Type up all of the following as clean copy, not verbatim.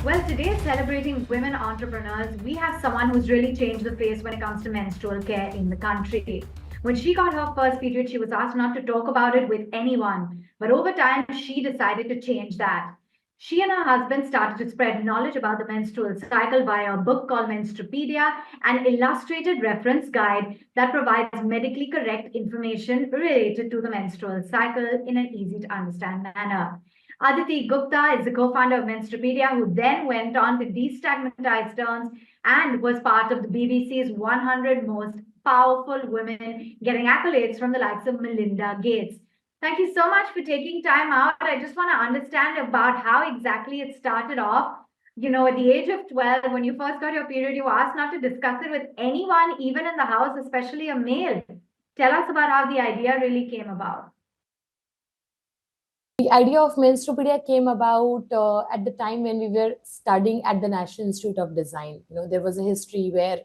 Well, today, celebrating women entrepreneurs, we have someone who's really changed the face when it comes to menstrual care in the country. When she got her first period, she was asked not to talk about it with anyone. But over time, she decided to change that. She and her husband started to spread knowledge about the menstrual cycle via a book called Menstrupedia, an illustrated reference guide that provides medically correct information related to the menstrual cycle in an easy to understand manner. Aditi Gupta is the co-founder of Menstrupedia, who then went on to destigmatize terms and was part of the BBC's 100 most powerful women, getting accolades from the likes of Melinda Gates. Thank you so much for taking time out. I just want to understand about how exactly it started off. You know, at the age of 12, when you first got your period, you asked not to discuss it with anyone, even in the house, especially a male. Tell us about how the idea really came about. The idea of Menstrupedia came about at the time when we were studying at the National Institute of Design. There was a history where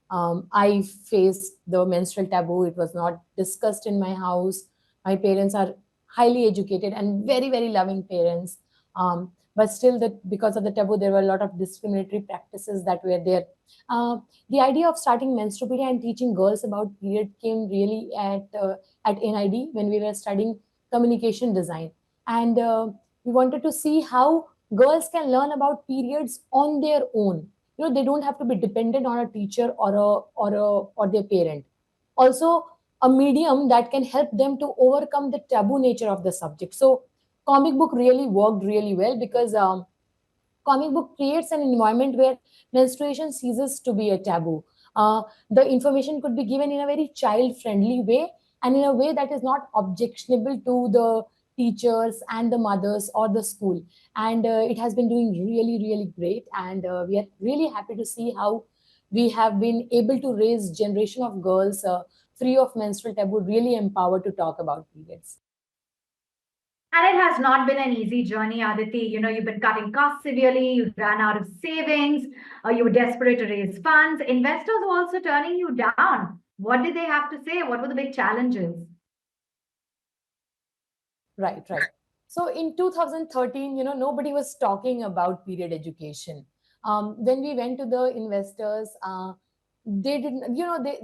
I faced the menstrual taboo. It was not discussed in my house. My parents are highly educated and very, very loving parents. But still, that because of the taboo, there were a lot of discriminatory practices that were there. The idea of starting Menstrupedia and teaching girls about period came really at NID when we were studying communication design, and we wanted to see how girls can learn about periods on their own. They don't have to be dependent on a teacher or their parent. Also, a medium that can help them to overcome the taboo nature of the subject. So comic book really worked really well because comic book creates an environment where menstruation ceases to be a taboo. The information could be given in a very child friendly way and in a way that is not objectionable to the teachers and the mothers or the school. And it has been doing really, really great. And we are really happy to see how we have been able to raise generation of girls free of menstrual taboo, really empowered to talk about periods. And it has not been an easy journey, Aditi. You know, you've been cutting costs severely, you ran out of savings, you were desperate to raise funds. Investors were also turning you down. What did they have to say? What were the big challenges? Right, right. So in 2013, nobody was talking about period education. When we went to the investors, they didn't,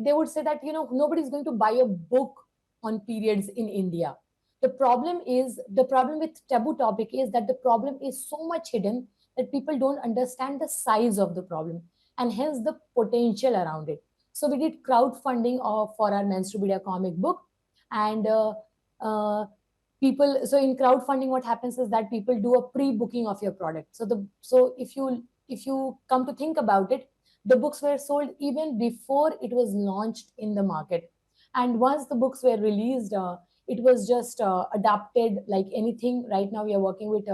they would say that, nobody's going to buy a book on periods in India. The problem with taboo topic is that the problem is so much hidden that people don't understand the size of the problem and hence the potential around it. So we did crowdfunding for our Menstrupedia comic book, and uh, people, so in crowdfunding what happens is that people do a pre-booking of your product. So if you come to think about it, the books were sold even before it was launched in the market, and once the books were released, it was just adapted like anything. Right now we are working with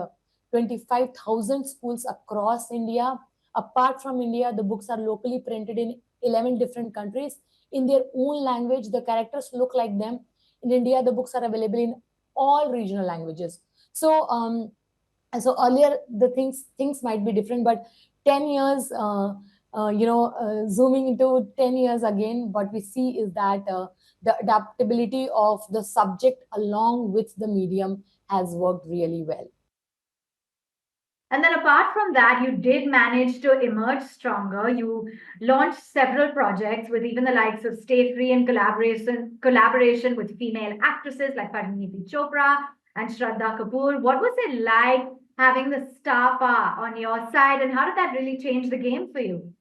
25,000 schools across India. Apart from India, the books are locally printed in 11 different countries in their own language. The characters look like them. In India, the books are available in all regional languages. So earlier the things might be different, but 10 years, zooming into 10 years again, what we see is that the adaptability of the subject along with the medium has worked really well. And then apart from that, you did manage to emerge stronger. You launched several projects with even the likes of Stay Free in collaboration with female actresses like Pariniti Chopra and Shraddha Kapoor. What was it like having the star power on your side, and how did that really change the game for you?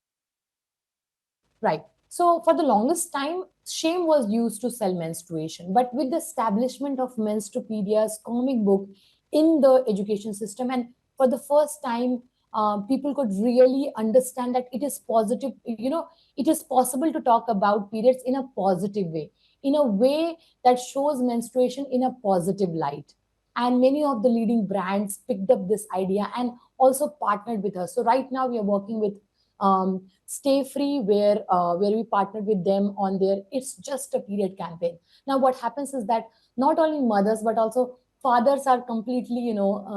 Right. So for the longest time, shame was used to sell menstruation. But with the establishment of Menstrupedia's comic book in the education system, and for the first time, people could really understand that it is positive, it is possible to talk about periods in a positive way, in a way that shows menstruation in a positive light. And many of the leading brands picked up this idea and also partnered with us. So right now we are working with Stay Free, where we partnered with them on their It's Just a Period campaign. Now what happens is that not only mothers but also fathers are completely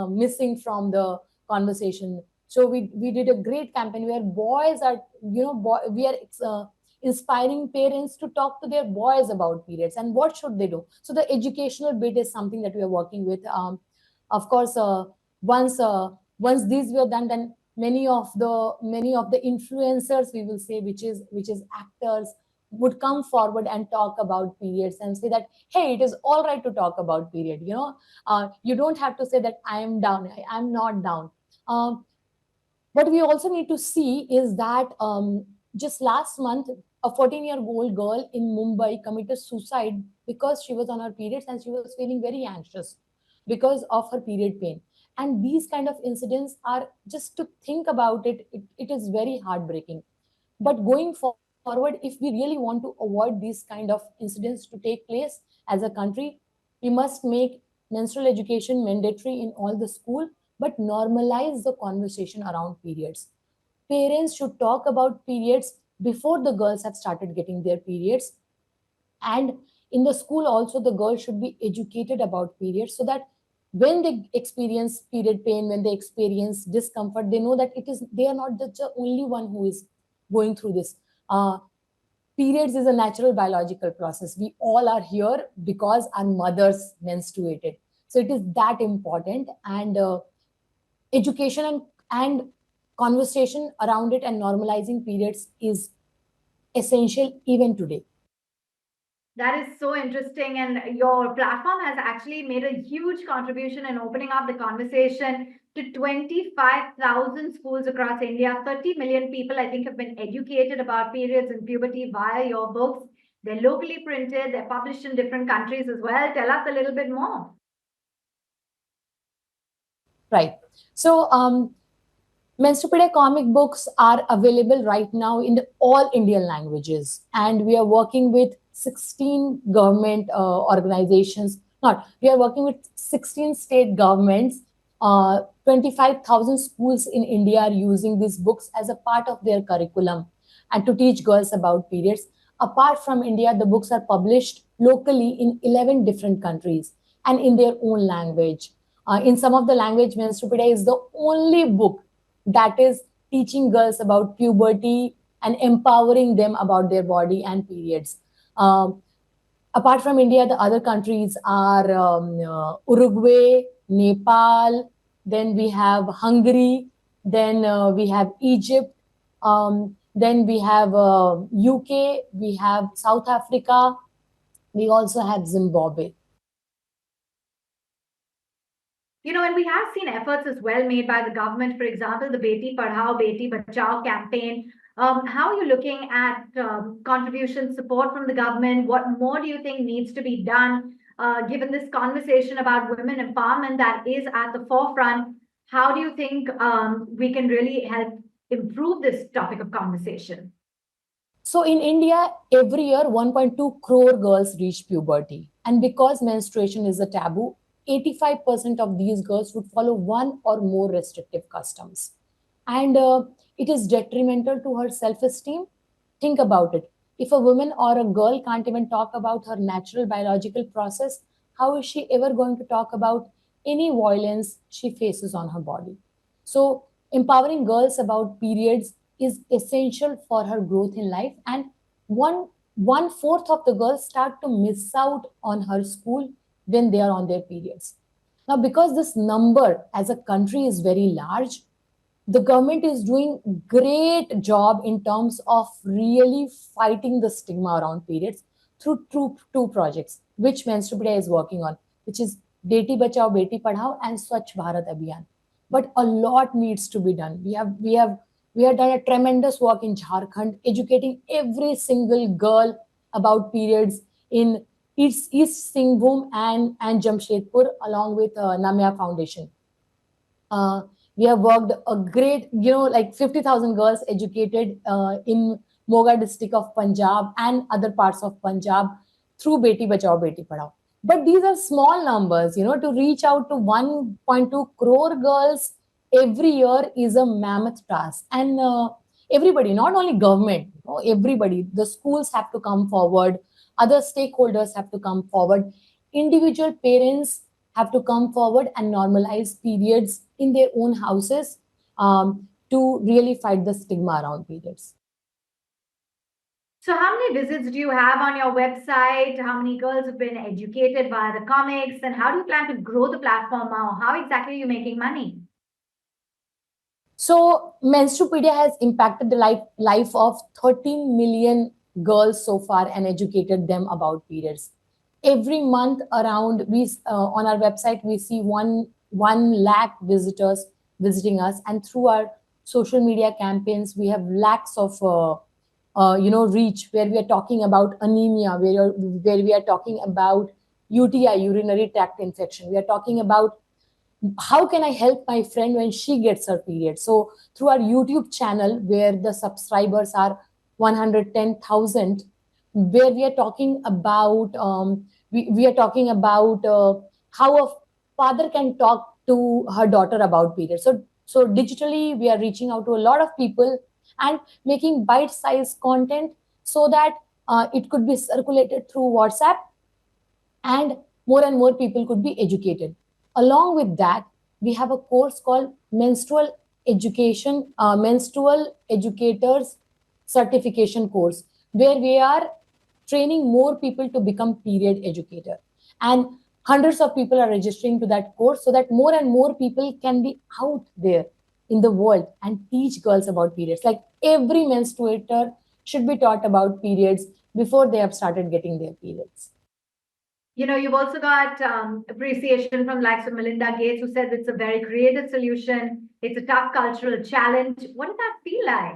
missing from the conversation. So we did a great campaign where boys are, we are inspiring parents to talk to their boys about periods and what should they do. So the educational bit is something that we are working with. Of course, once these were done, then many of the influencers, we will say, which is actors, would come forward and talk about periods and say that, hey, it is all right to talk about period, you don't have to say that I am down, I'm not down. What we also need to see is that just last month, a 14-year-old girl in Mumbai committed suicide because she was on her periods and she was feeling very anxious because of her period pain. And these kind of incidents are, just to think about it is very heartbreaking. But going forward, if we really want to avoid these kind of incidents to take place as a country, we must make menstrual education mandatory in all the school, but normalize the conversation around periods. Parents should talk about periods before the girls have started getting their periods. And in the school also, the girls should be educated about periods, so that when they experience period pain, when they experience discomfort, they know that they are not the only one who is going through this. Periods is a natural biological process. We all are here because our mothers menstruated. So it is that important. And education and conversation around it and normalizing periods is essential even today. That is so interesting. And your platform has actually made a huge contribution in opening up the conversation to 25,000 schools across India. 30 million people, I think, have been educated about periods and puberty via your books. They're locally printed, they're published in different countries as well. Tell us a little bit more. Right. So Menstrupedia comic books are available right now in all Indian languages, and we are working with 16 government organizations. Not, we are working with 16 state governments. 25,000 schools in India are using these books as a part of their curriculum and to teach girls about periods. Apart from India, the books are published locally in 11 different countries and in their own language. In some of the language, Menstrupedia is the only book that is teaching girls about puberty and empowering them about their body and periods. Um, Apart from India, the other countries are Uruguay, Nepal, then we have Hungary, then we have Egypt, then we have UK, we have South Africa, we also have Zimbabwe. And we have seen efforts as well made by the government, for example, the Beti Padhao, Beti Bachao campaign. How are you looking at contribution support from the government? What more do you think needs to be done, given this conversation about women empowerment that is at the forefront? How do you think we can really help improve this topic of conversation? So in India, every year 1.2 crore girls reach puberty. And because menstruation is a taboo, 85% of these girls would follow one or more restrictive customs. And it is detrimental to her self esteem. Think about it. If a woman or a girl can't even talk about her natural biological process, how is she ever going to talk about any violence she faces on her body? So, empowering girls about periods is essential for her growth in life. And one fourth of the girls start to miss out on her school when they are on their periods. Now, because this number as a country is very large, the government is doing great job in terms of really fighting the stigma around periods through two projects which Menstrupedia is working on, which is Beti Bachao Beti Padhao and Swachh Bharat Abhiyan. But a lot needs to be done. We have done a tremendous work in Jharkhand, educating every single girl about periods in East Singhbhum and Jamshedpur, along with Namya Foundation. uh, we have worked a great, like 50,000 girls educated in Moga district of Punjab and other parts of Punjab through Beti Bachao Beti Padhao. But these are small numbers, to reach out to 1.2 crore girls every year is a mammoth task. And everybody, not only government, everybody, the schools have to come forward, other stakeholders have to come forward, individual parents have to come forward and normalize periods in their own houses, to really fight the stigma around periods. So, how many visits do you have on your website? How many girls have been educated via the comics? And how do you plan to grow the platform now? How exactly are you making money? So Menstrupedia has impacted the life of 13 million girls so far and educated them about periods. Every month around we on our website we see one lakh visitors visiting us, and through our social media campaigns we have lakhs of reach, where we are talking about anemia, where we are talking about UTI, urinary tract infection. We are talking about how can I help my friend when she gets her period. So through our YouTube channel, where the subscribers are 110,000, where we are talking about we are talking about how a father can talk to her daughter about periods. So digitally we are reaching out to a lot of people and making bite-sized content so that it could be circulated through WhatsApp, and more people could be educated. Along with that, we have a course called Menstrual Educators Certification course, where we are training more people to become period educator. And hundreds of people are registering to that course so that more and more people can be out there in the world and teach girls about periods. Like every menstruator should be taught about periods before they have started getting their periods. You've also got appreciation from likes of Melinda Gates, who says it's a very creative solution. It's a tough cultural challenge. What did that feel like?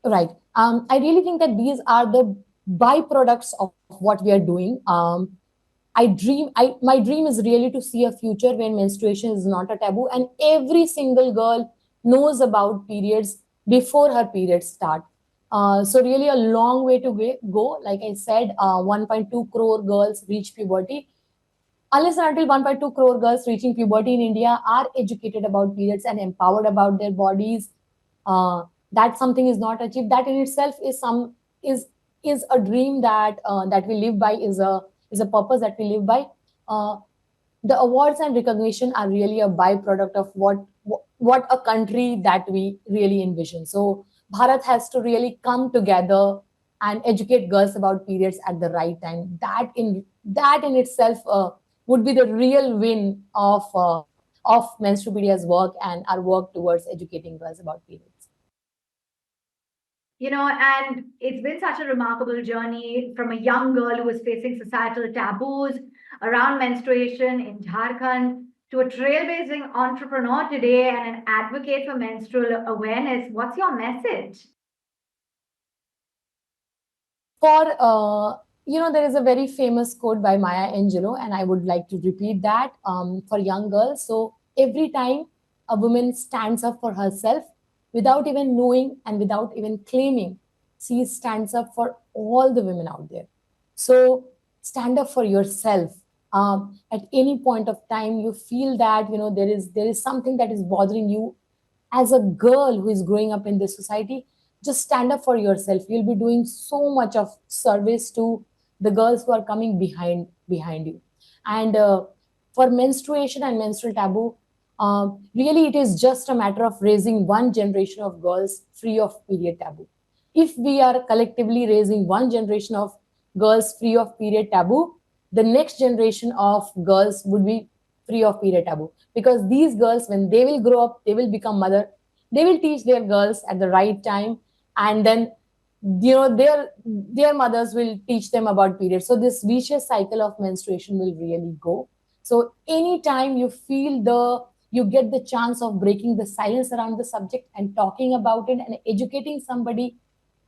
Right. I really think that these are the byproducts of what we are doing. My dream is really to see a future where menstruation is not a taboo and every single girl knows about periods before her periods start. So really a long way to go. Like I said, 1.2 crore girls reach puberty. Unless and until 1.2 crore girls reaching puberty in India are educated about periods and empowered about their bodies, that something is not achieved. That in itself is is a dream that we live by, is a purpose that we live by. Uh, the awards and recognition are really a byproduct of what a country that we really envision. So Bharat has to really come together and educate girls about periods at the right time. That in itself would be the real win of Menstrupedia's work and our work towards educating girls about periods. And it's been such a remarkable journey from a young girl who was facing societal taboos around menstruation in Jharkhand to a trailblazing entrepreneur today and an advocate for menstrual awareness. What's your message? For there is a very famous quote by Maya Angelou, and I would like to repeat that for young girls. So every time a woman stands up for herself without even knowing and without even claiming, she stands up for all the women out there. So stand up for yourself. At any point of time you feel that there is something that is bothering you as a girl who is growing up in this society, just stand up for yourself. You'll be doing so much of service to the girls who are coming behind you. And for menstruation and menstrual taboo, really it is just a matter of raising one generation of girls free of period taboo. If we are collectively raising one generation of girls free of period taboo, the next generation of girls would be free of period taboo, because these girls, when they will grow up, they will become mother, they will teach their girls at the right time, and then their mothers will teach them about periods. So this vicious cycle of menstruation will really go. So anytime you get the chance of breaking the silence around the subject and talking about it and educating somebody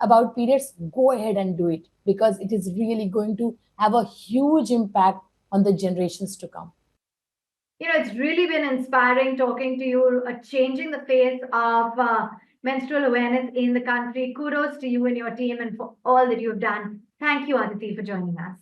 about periods, go ahead and do it, because it is really going to have a huge impact on the generations to come. It's really been inspiring talking to you, changing the face of menstrual awareness in the country. Kudos to you and your team and for all that you've done. Thank you, Aditi, for joining us.